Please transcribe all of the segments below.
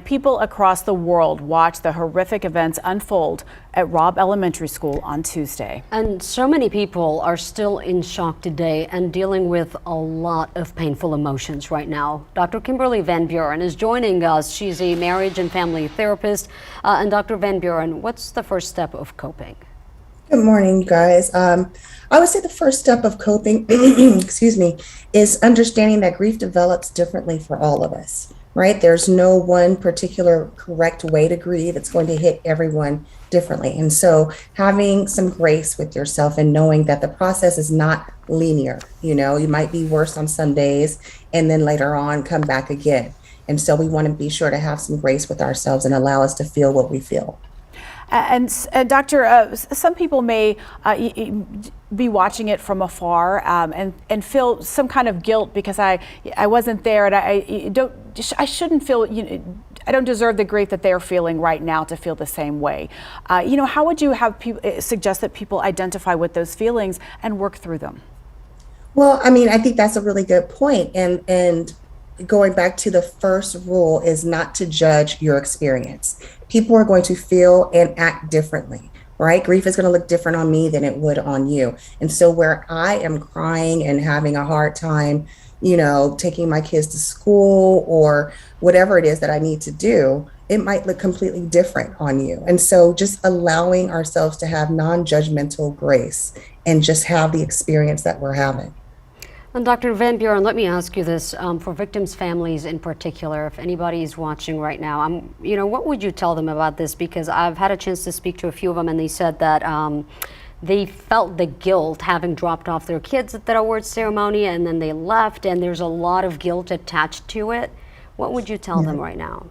People across the world watched the horrific events unfold at Robb Elementary School on Tuesday. And so many people are still in shock today and dealing with a lot of painful emotions right now. Dr. Kimberly Van Buren is joining us. She's a marriage and family therapist. And Dr. Van Buren, what's the first step of coping? Good morning, you guys. I would say the first step of coping, excuse me, is understanding that grief develops differently for all of us, right? There's no one particular correct way to grieve. It's going to hit everyone differently. And so having some grace with yourself and knowing that the process is not linear. You might be worse on some days and then later on come back again. And so we want to be sure to have some grace with ourselves and allow us to feel what we feel. And Doctor, some people may be watching it from afar and feel some kind of guilt because I wasn't there, and I shouldn't feel, I don't deserve the grief that they're feeling right now to feel the same way. How would you have suggest that people identify with those feelings and work through them? Well, I think that's a really good point. And going back to the first rule is not to judge your experience. People are going to feel and act differently, right? Grief is going to look different on me than it would on you. And so where I am crying and having a hard time, taking my kids to school or whatever it is that I need to do, it might look completely different on you. And so just allowing ourselves to have non-judgmental grace and just have the experience that we're having. And Dr. Van Buren, let me ask you this, for victims' families in particular, if anybody is watching right now, what would you tell them about this? Because I've had a chance to speak to a few of them, and they said that they felt the guilt having dropped off their kids at the award ceremony, and then they left, and there's a lot of guilt attached to it. What would you tell them right now?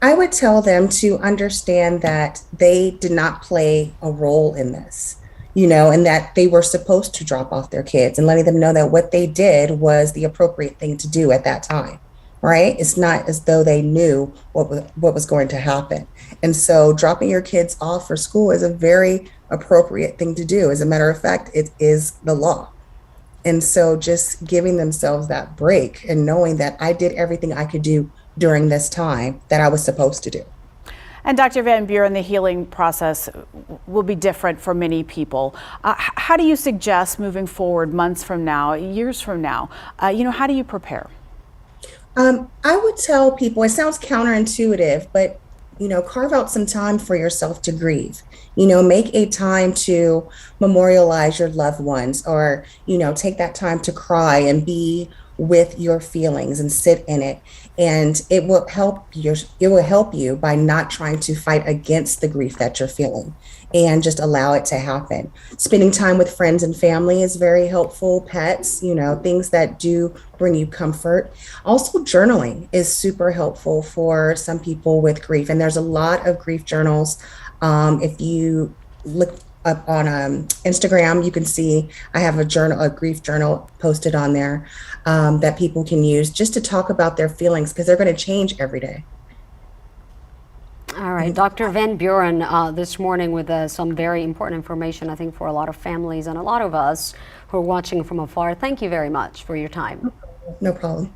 I would tell them to understand that they did not play a role in this. And that they were supposed to drop off their kids, and letting them know that what they did was the appropriate thing to do at that time, right? It's not as though they knew what was going to happen. And so dropping your kids off for school is a very appropriate thing to do. As a matter of fact, it is the law. And so just giving themselves that break and knowing that I did everything I could do during this time that I was supposed to do. And Dr. Van Buren, the healing process will be different for many people. How do you suggest moving forward months from now, years from now? How do you prepare? I would tell people, it sounds counterintuitive, but carve out some time for yourself to grieve. Make a time to memorialize your loved ones, or take that time to cry and be with your feelings and sit in it. And it will help you by not trying to fight against the grief that you're feeling and just allow it to happen. Spending time with friends and family is very helpful. Pets, things that do bring you comfort. Also, journaling is super helpful for some people with grief. And there's a lot of grief journals. If you look up on Instagram, you can see I have a grief journal posted on there that people can use just to talk about their feelings, because they're going to change every day. All right, Dr. Van Buren, this morning with some very important information, I think, for a lot of families and a lot of us who are watching from afar. Thank you very much for your time. No problem.